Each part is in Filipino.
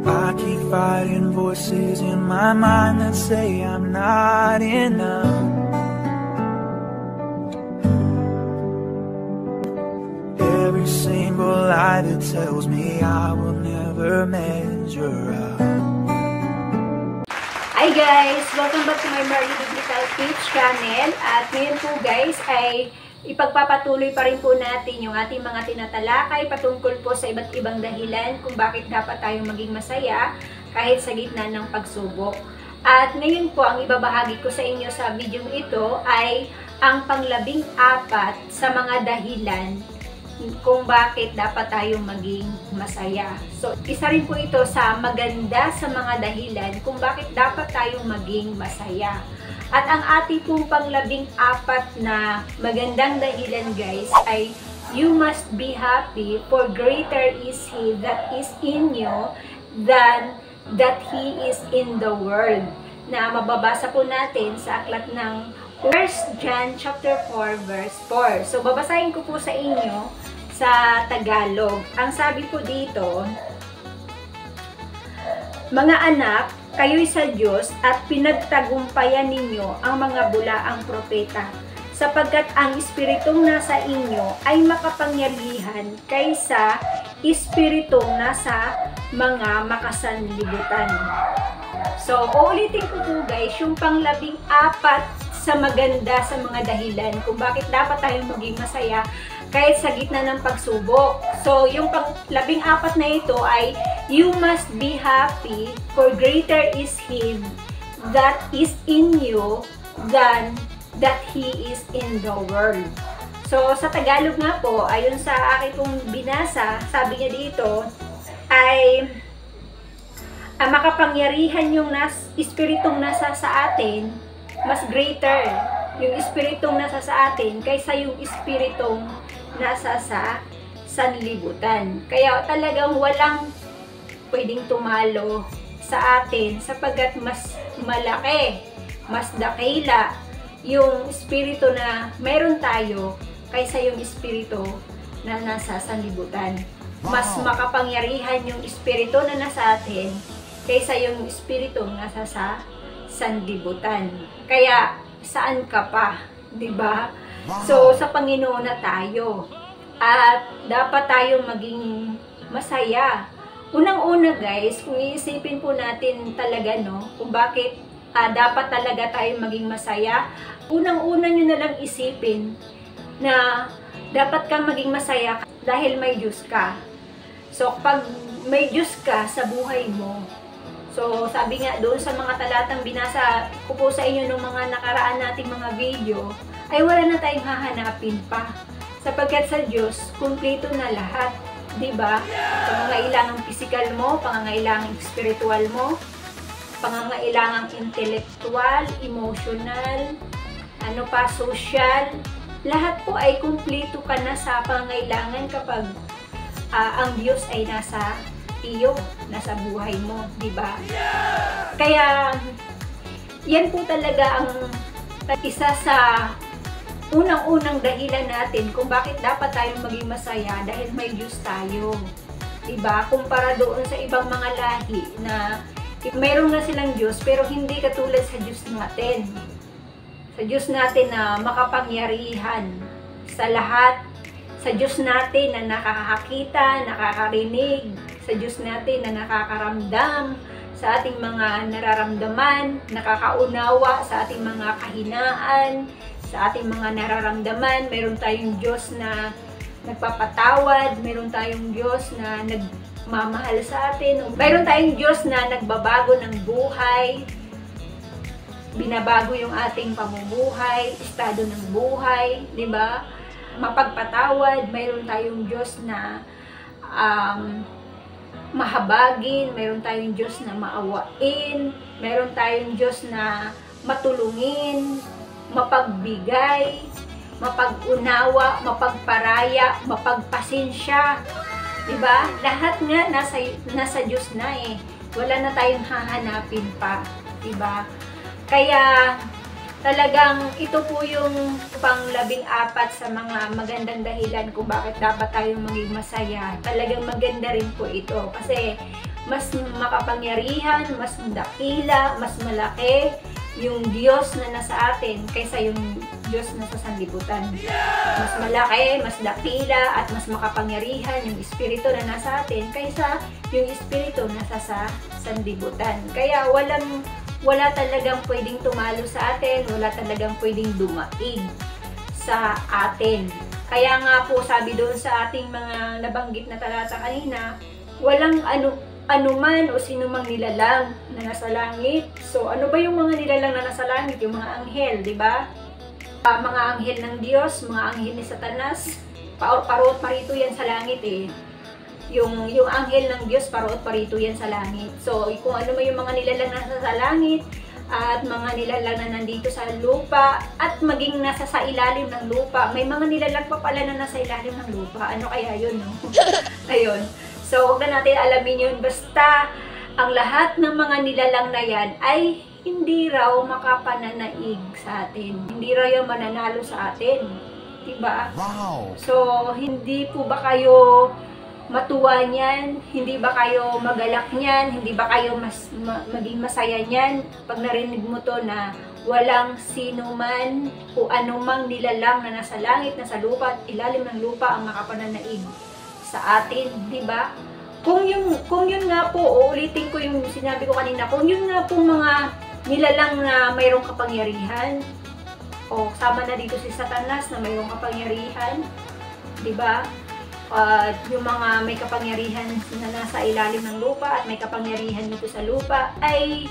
I keep fighting voices in my mind that say I'm not enough. Every single lie that tells me I will never measure up. Hi guys! Welcome back to my Marie Biblical Teach channel. At ngayon po guys ay ipagpapatuloy pa rin po natin yung ating mga tinatalakay patungkol po sa iba't ibang dahilan kung bakit dapat tayong maging masaya kahit sa gitna ng pagsubok. At ngayon po ang ibabahagi ko sa inyo sa video ito ay ang pang-14 sa mga dahilan kung bakit dapat tayong maging masaya. So, isa rin po ito sa maganda sa mga dahilan kung bakit dapat tayong maging masaya. At ang ating pong pang-14 na magandang dahilan guys ay you must be happy for greater is He that is in you than that He is in the world. Na mababasa po natin sa aklat ng 1 John chapter 4 verse 4. So babasahin ko po sa inyo sa Tagalog. Ang sabi po dito, mga anak, kayo'y sa Diyos at pinagtagumpayan ninyo ang mga bulaang propeta, sapagkat ang espiritong nasa inyo ay makapangyarihan kaysa espiritong nasa mga makasanlibutan. So, uulitin ko po guys, yung pang-14 sa maganda sa mga dahilan kung bakit dapat tayong maging masaya kahit sa gitna ng pagsubok. So, yung pang-14 na ito ay you must be happy for greater is He that is in you than that He is in the world. So, sa Tagalog nga po, ayon sa aking pong binasa, sabi niya dito ay makapangyarihan yung espiritong nasa sa atin, mas greater yung espiritong nasa sa atin kaysa yung espiritong nasa sa sanlibutan. Kaya talagang walang pwedeng tumalo sa atin sapagkat mas malaki, mas dakila yung espiritu na meron tayo kaysa yung espiritu na nasa sanlibutan. Mas makapangyarihan yung espiritu na nasa atin kaysa yung espiritu nasa sa sanlibutan. Kaya saan ka pa, 'di ba? So sa Panginoon na tayo at dapat tayong maging masaya. Unang-una guys, kung iisipin po natin talaga no, kung bakit dapat talaga tayong maging masaya, unang-una nyo na lang isipin na dapat kang maging masaya dahil may Diyos ka. So pag may Diyos ka sa buhay mo, so sabi nga doon sa mga talatang binasa ko po sa inyo ng mga nakaraan nating mga video, ay wala na tayong hahanapin pa. Sapagkat sa Diyos, kumpleto na lahat. Diba? Pangangailangang physical mo, pangangailangang spiritual mo, pangangailangang intellectual, emotional, social, lahat po ay kumpleto ka na sa pangangailangan kapag ang Diyos ay nasa iyo, nasa buhay mo, diba? Kaya, yan po talaga ang isa sa unang-unang dahilan natin kung bakit dapat tayong maging masaya dahil may Diyos tayo. Diba? Kumpara doon sa ibang mga lahi na mayroon na silang Diyos pero hindi katulad sa Diyos natin. Sa Diyos natin na makapangyarihan sa lahat. Sa Diyos natin na nakakakita, nakakarinig. Sa Diyos natin na nakakaramdam sa ating mga nararamdaman, nakakaunawa sa ating mga kahinaan, sa ating mga nararamdaman. Meron tayong Diyos na nagpapatawad, meron tayong Diyos na nagmamahal sa atin, meron tayong Diyos na nagbabago ng buhay, binabago yung ating pamumuhay, estado ng buhay, di ba? Mapagpatawad, meron tayong Diyos na mahabagin, meron tayong Diyos na maawain, meron tayong Diyos na matulungin, mapagbigay, mapag-unawa, mapagparaya, mapagpasensya. Diba? Lahat nga nasa Diyos na eh. Wala na tayong hahanapin pa. Diba? Kaya talagang ito po yung pang-14 sa mga magandang dahilan kung bakit dapat tayong maging masaya. Talagang maganda rin po ito. Kasi mas makapangyarihan, mas dakila, mas malaki yung Diyos na nasa atin kaysa yung Diyos na sa sanlibutan. Mas malaki, mas dakila, at mas makapangyarihan yung Espiritu na nasa atin kaysa yung Espiritu na sa sanlibutan. Kaya wala talagang pwedeng tumalo sa atin, wala talagang pwedeng dumaig sa atin. Kaya nga po sabi doon sa ating mga nabanggit na talata kanina, walang anuman o sinumang nilalang na nasa langit. So, ano ba yung mga nilalang na nasa langit? Yung mga anghel, di ba? Mga anghel ng Diyos, mga anghel ni Satanas, paro't parito yan sa langit eh. Yung anghel ng Diyos, paro't parito yan sa langit. So, kung ano man yung mga nilalang na nasa langit, at mga nilalang na nandito sa lupa, at maging nasa sa ilalim ng lupa. May mga nilalang pa pala na nasa ilalim ng lupa. Ano kaya yun, no? Ayun. So, huwag na natin alamin yun. Basta, ang lahat ng mga nilalang na yan ay hindi raw makapananaig sa atin. Hindi raw yung mananalo sa atin. Diba? Wow! So, hindi po ba kayo matuwa niyan? Hindi ba kayo magalak niyan? Hindi ba kayo maging masaya niyan? Pag narinig mo to na walang sino man o anumang nilalang na nasa langit, nasa lupa, at ilalim ng lupa ang makapananaig sa atin, di ba? Kung yun nga po, uulitin ko yung sinabi ko kanina, kung yun nga po mga nilalang na mayroong kapangyarihan, o sama na dito si Satanas na mayroong kapangyarihan, di ba? Yung mga may kapangyarihan na nasa ilalim ng lupa at may kapangyarihan dito sa lupa ay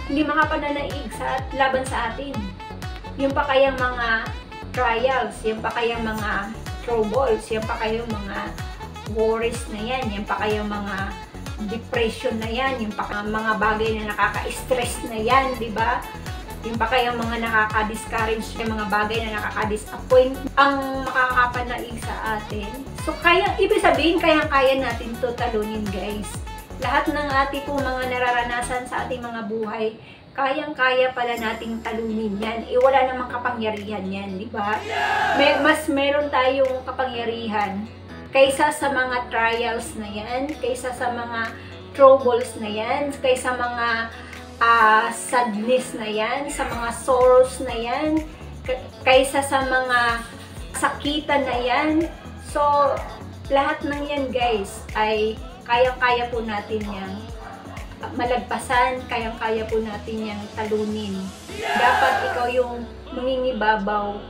hindi makapananaig sa laban sa atin. Yung pa kayang mga trials, yung pa kayang mga troubles, yung pa kayang mga worries na yan, yung pa kayang mga depression na yan, yung pa kayang mga bagay na nakaka-stress na yan, di ba? Yung pa kayang mga nakaka-discourage, yung mga bagay na nakaka-disappoint ang makakapanaig sa atin. So, ibig sabihin, kaya natin to talunin, guys. Lahat ng ating pong mga nararanasan sa ating mga buhay, kayang-kaya pala nating talunin yan. Wala namang kapangyarihan yan, di ba? Mas meron tayong kapangyarihan kaysa sa mga trials na yan, kaysa sa mga troubles na yan, kaysa mga sadness na yan, sa mga sorrows na yan, kaysa sa mga sakitan na yan. So, lahat ng yan, guys, ay kayang-kaya po natin yang malagpasan, kayang-kaya po natin yang talunin. Dapat ikaw yung mangingibabaw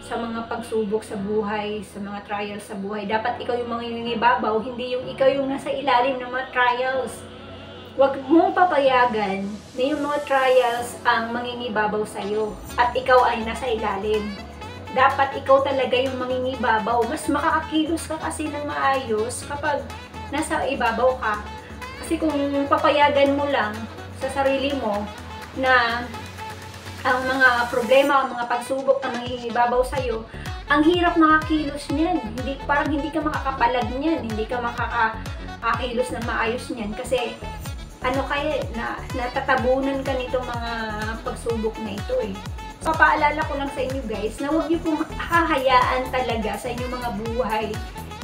sa mga pagsubok sa buhay, sa mga trials sa buhay. Dapat ikaw yung mangingibabaw, hindi yung ikaw yung nasa ilalim ng mga trials. Huwag mong papayagan na yung mga trials ang mangingibabaw sa'yo at ikaw ay nasa ilalim. Dapat ikaw talaga yung mangingibabaw. Mas makakakilos ka kasi ng maayos kapag nasa ibabaw ka. Kasi kung papayagan mo lang sa sarili mo na ang mga problema, ang mga pagsubok na mangingibabaw sa'yo, ang hirap makakilos niyan. Parang hindi ka makakapalag niyan, hindi ka makakakilos ng maayos niyan. Kasi natatabunan ka nitong mga pagsubok na ito eh. Papaalala ko lang sa inyo, guys, na huwag niyo pong hahayaan talaga sa inyong mga buhay,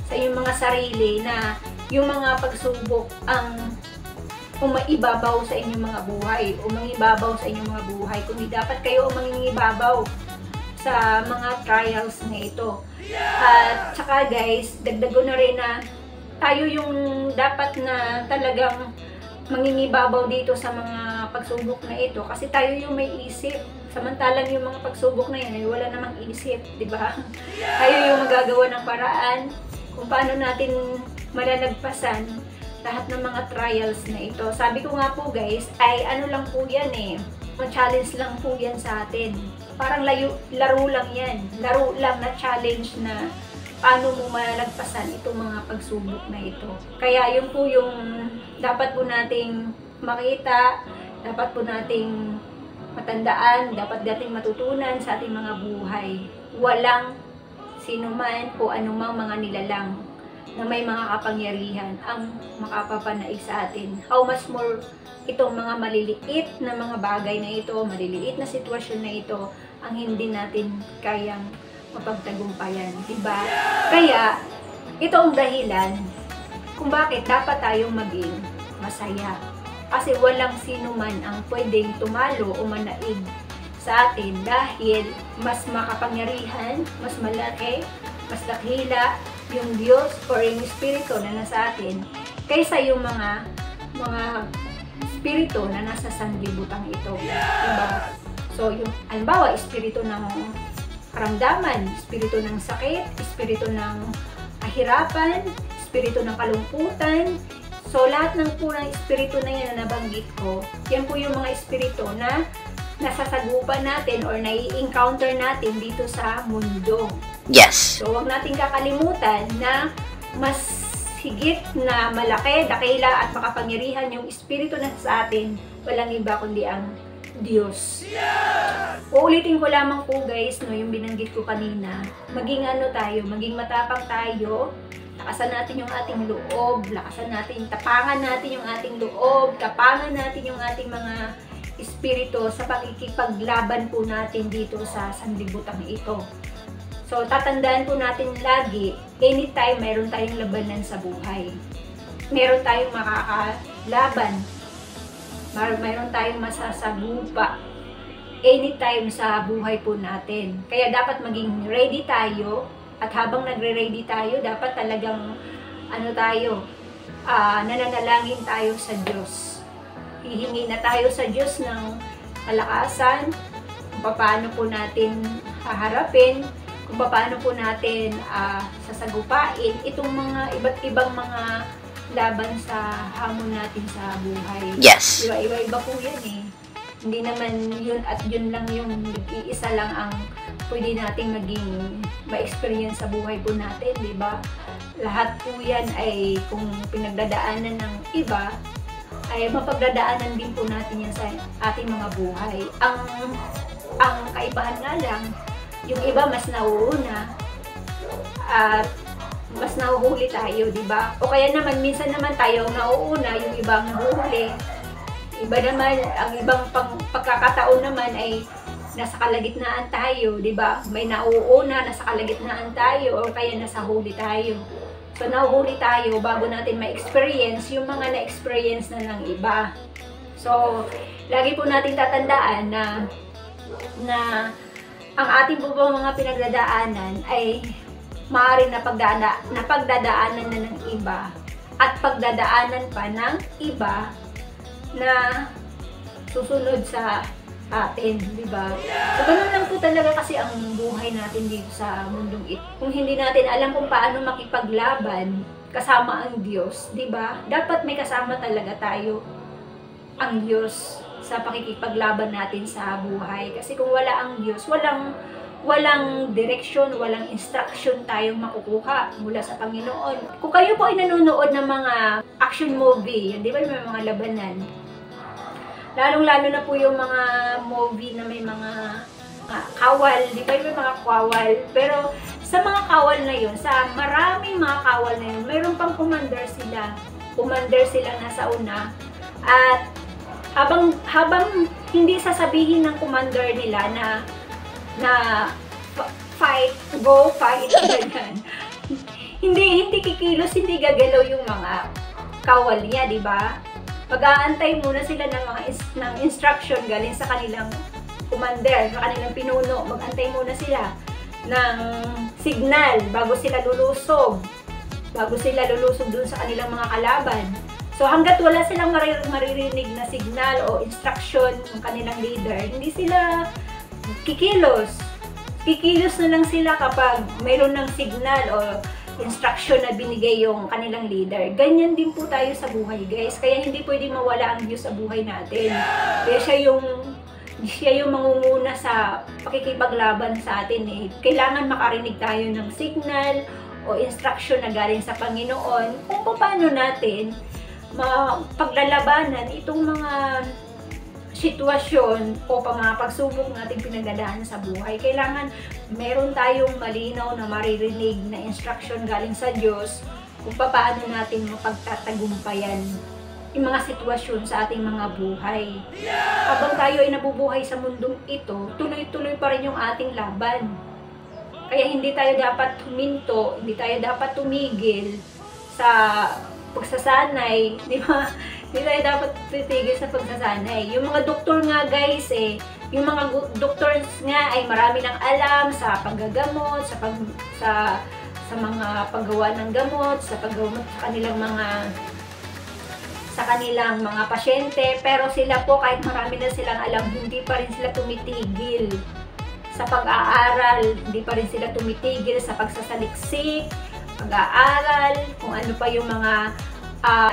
sa inyong mga sarili, na yung mga pagsubok ang umaibabaw sa inyong mga buhay, umangibabaw sa inyong mga buhay, kundi dapat kayo ang mangingibabaw sa mga trials na ito. At saka, guys, dagdago na rin na tayo yung dapat na talagang mangingibabaw dito sa mga pagsubok na ito, kasi tayo yung may isip. Samantalang yung mga pagsubok na yan ay wala namang isip, di ba? Tayo yung magagawa ng paraan kung paano natin malalagpasan lahat ng mga trials na ito. Sabi ko nga po, guys, ay ano lang po yan eh. Challenge lang po yan sa atin. Parang laro lang yan. Laro lang na challenge na paano mo malalagpasan itong mga pagsubok na ito. Kaya yun po yung dapat po nating makita, dapat po nating matandaan, dapat nating matutunan sa ating mga buhay. Walang sinuman o anumang mga nilalang na may mga kapangyarihan ang makapapanaig sa atin. How much more itong mga maliliit na mga bagay na ito, maliliit na sitwasyon na ito, ang hindi natin kayang mapagtagumpayan, diba? Kaya, ito ang dahilan kung bakit dapat tayong maging masaya. Kasi walang sino man ang pwedeng tumalo o manaig sa atin dahil mas makapangyarihan, mas malaki, mas dakila yung Diyos or yung Espiritu na nasa atin kaysa yung mga Espiritu na nasa sanglibutang ito. Diba? So, yung halimbawa, Espiritu ng karamdaman, Espiritu ng sakit, Espiritu ng kahirapan, Espiritu ng kalungkutan. So, lahat ng punang Espiritu na yan na nabanggit ko, yan po yung mga Espiritu na nasasagupan natin or nai-encounter natin dito sa mundo. Yes. So, huwag natin kakalimutan na mas higit na malaki, dakila at makapangyarihan yung Espiritu na sa atin, walang iba kundi ang Diyos. Uulitin ko lamang po guys, no, yung binanggit ko kanina, maging ano tayo, maging matapang tayo, lakasan natin yung ating loob, lakasan natin, tapangan natin yung ating loob, tapangan natin yung ating mga Espiritu sa pakikipaglaban po natin dito sa sanlibutan ito. So, tatandaan po natin lagi, anytime mayroon tayong labanan sa buhay. Meron tayong makakalaban. Mayroon tayong masasagupa. Anytime sa buhay po natin. Kaya dapat maging ready tayo. At habang nagre-ready tayo, dapat talagang nananalangin tayo sa Diyos. Hihingi na tayo sa Diyos ng kalakasan, kung paano po natin haharapin, kung paano po natin sasagupain itong mga iba't ibang mga laban sa hamon natin sa buhay. Yes. Iba-iba po yan eh. Hindi naman yun at yun lang yung iisa lang ang pwede nating maging ma-experience sa buhay po natin, di ba? Lahat po yan ay kung pinagdadaanan ng iba, ay mapagdadaanan din po natin yan sa ating mga buhay. Ang kaibahan nga lang, yung iba mas nauuna at mas nahuhuli tayo, di ba? O kaya naman, minsan naman tayo nauuna, yung ibang nahuhuli. Iba naman, ang ibang pagkakataon naman ay nasa kalagitnaan tayo, di ba? May nauuna, nasa kalagitnaan tayo, o kaya nasa huli tayo. So, nahuhuli tayo bago natin ma-experience yung mga na-experience na ng iba. So, lagi po natin tatandaan na ang ating po mga pinagdadaanan ay maaaring napagdadaanan na ng iba at pagdadaanan pa ng iba na susunod sa atin, di ba? So, ganun lang po talaga kasi ang buhay natin dito sa mundong ito. Kung hindi natin alam kung paano makipaglaban kasama ang Diyos, di ba? Dapat may kasama talaga tayo, ang Diyos, sa pakikipaglaban natin sa buhay. Kasi kung wala ang Diyos, walang direksyon, walang instruction tayong makukuha mula sa Panginoon. Kung kayo po ay nanonood ng mga action movie, di ba, may mga labanan, lalong-lalo na po yung mga movie na may mga kawal, di ba, may mga kawal. Pero sa mga kawal na yun, sa maraming mga kawal na yun, mayroon pang commander silang nasa una. At habang hindi sasabihin ng commander nila na fight, go fight, ganyan. hindi kikilos, hindi gagalaw yung mga kawal niya, di ba? Mag-aantay muna sila ng instruction galing sa kanilang commander, sa kanilang pinuno. Mag-antay muna sila ng signal bago sila lulusob dun sa kanilang mga kalaban. So hanggat wala silang maririnig na signal o instruction ng kanilang leader, hindi sila kikilos. Kikilos na lang sila kapag mayroon ng signal o instruction na binigay yung kanilang leader. Ganyan din po tayo sa buhay, guys. Kaya hindi pwede mawala ang Diyos sa buhay natin. Kaya siya yung mangunguna sa pakikipaglaban sa atin eh. Kailangan makarinig tayo ng signal o instruction na galing sa Panginoon kung paano natin paglalabanan itong mga sitwasyon o mga pagsubok nating pinagdadaanan sa buhay. Kailangan meron tayong malinaw na maririnig na instruction galing sa Diyos kung paano natin mapagtatagumpayan yung mga sitwasyon sa ating mga buhay. Habang tayo ay nabubuhay sa mundong ito, tuloy-tuloy pa rin yung ating laban. Kaya hindi tayo dapat huminto, hindi tayo dapat tumigil sa pagsasanay, di ba? Hindi tayo dapat titigil sa pagsasanay. Yung mga doktor nga guys yung mga doctors nga ay marami ng alam sa paggagamot, sa mga paggawa ng gamot, sa paggamot sa kanilang mga pasyente, pero sila po kahit marami na silang alam, hindi pa rin sila tumitigil sa pag-aaral, hindi pa rin sila tumitigil sa pagsasaliksik, pag-aaral, kung ano pa yung mga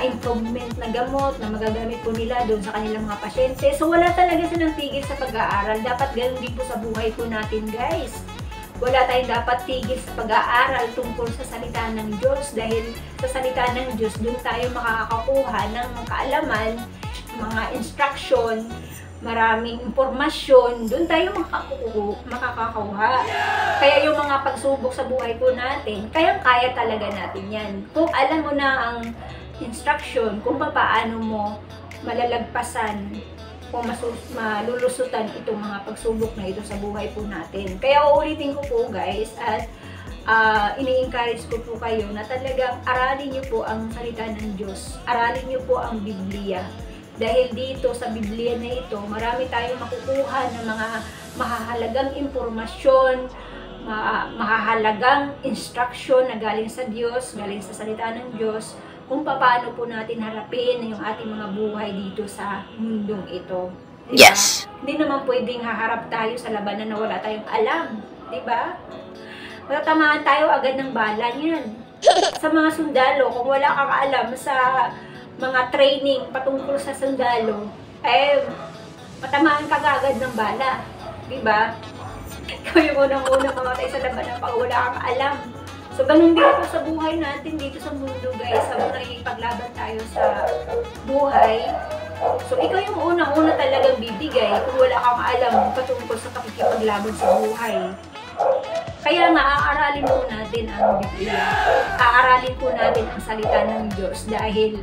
improvement na gamot na magagamit po nila doon sa kanilang mga pasyente. So wala talaga silang tigil sa pag-aaral. Dapat ganoon din po sa buhay po natin guys. Wala tayong dapat tigil sa pag-aaral tungkol sa salita ng Diyos, dahil sa salita ng Diyos doon tayo makakakuha ng kaalaman, mga instruction, maraming impormasyon, doon tayo makakakuha. Kaya yung mga pagsubok sa buhay po natin, kayang-kaya talaga natin yan. Kung alam mo na ang instruction, kung paano mo malalagpasan o malulusutan itong mga pagsubok na ito sa buhay po natin. Kaya uulitin ko po guys, at ini-encourage ko po kayo na talagang aralin niyo po ang salita ng Diyos. Aralin niyo po ang Biblia. Dahil dito sa Biblia na ito, marami tayong makukuha ng mga mahahalagang impormasyon, mahahalagang instruction na galing sa Diyos, galing sa salita ng Diyos, kung paano po natin harapin yung ating mga buhay dito sa mundong ito. Diba? Yes. Hindi naman pwedeng haharap tayo sa labanan na wala tayong alam. Diba? Matatamaan tayo agad ng bala niyan. Sa mga sundalo, kung wala kang alam sa mga training patungkol sa sundalo, matamaan ka agad ng bala. Diba? Ikaw yung unang-unang mamatay sa labanan pag wala kang alam. So, ganun din po sa buhay natin dito sa mundo, guys. Habang nakikipaglaban tayo sa buhay. So, ikaw yung unang-una talagang bibigay kung wala kang alam patungkol sa pakikipaglaban sa buhay. Kaya nga, aaralin po natin ang Biblia. Aaralin po natin ang salita ng Diyos dahil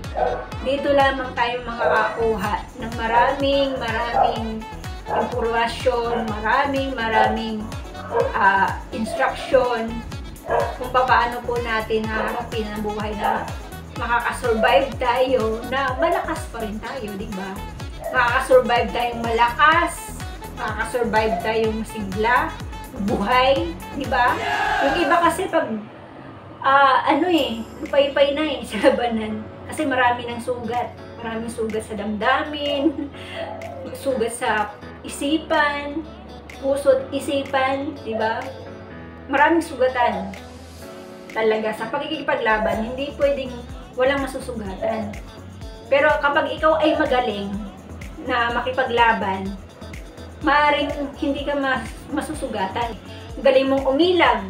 dito lamang tayo makakakuha ng maraming impormasyon, maraming instruction kung paano po natin haharapin ang buhay na makakasurvive tayo, na malakas pa rin tayo, di ba? Makakasurvive tayong malakas, makakasurvive tayong sigla, buhay, di ba? Yung iba kasi pag, lupay-pay na sa labanan. Kasi marami ng sugat. Maraming sugat sa damdamin, sugat sa isipan, puso't isipan, di ba? Maraming sugatan talaga sa pagkikipaglaban. Hindi pwedeng walang masusugatan. Pero kapag ikaw ay magaling na makipaglaban, maaaring hindi ka masusugatan. Galing mong umilag.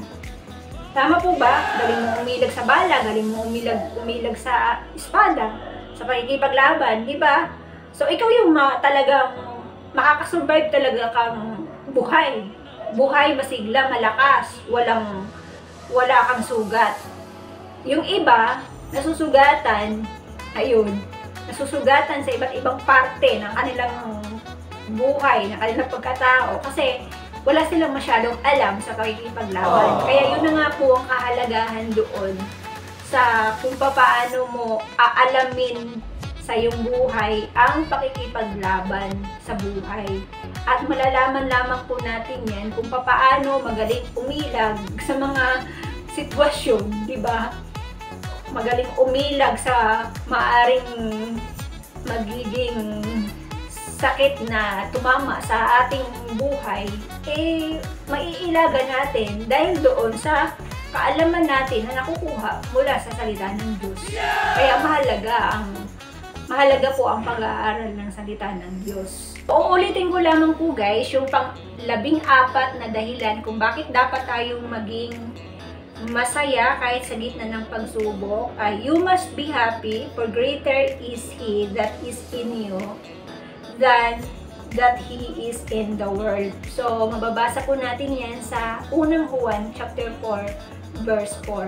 Tama po ba? Galing mong umilag sa bala, galing mong umilag sa espada, sa pagkikipaglaban, di ba? So ikaw yung talagang makakasurvive talaga kang buhay. Buhay, masigla, malakas, wala kang sugat. Yung iba, nasusugatan sa iba't ibang parte ng kanilang buhay, ng kanilang pagkatao, kasi wala silang masyadong alam sa pakikipaglaban. Kaya yun na nga po ang kahalagahan doon sa kung paano mo aalamin sa iyong buhay ang pakikipaglaban sa buhay. At malalaman lamang po natin yan kung paano magaling umilag sa mga sitwasyon, di ba? Magaling umilag sa maaring magiging sakit na tumama sa ating buhay, maiilagan natin dahil doon sa kaalaman natin na nakukuha mula sa salita ng Diyos. Kaya mahalaga po ang pag-aaral ng salita ng Diyos. Uulitin ko lamang po guys, yung pang-14 na dahilan kung bakit dapat tayong maging masaya kahit sa gitna ng pagsubok ay you must be happy, for greater is He that is in you than that He is in the world. So, mababasa po natin yan sa unang Juan chapter 4 verse 4.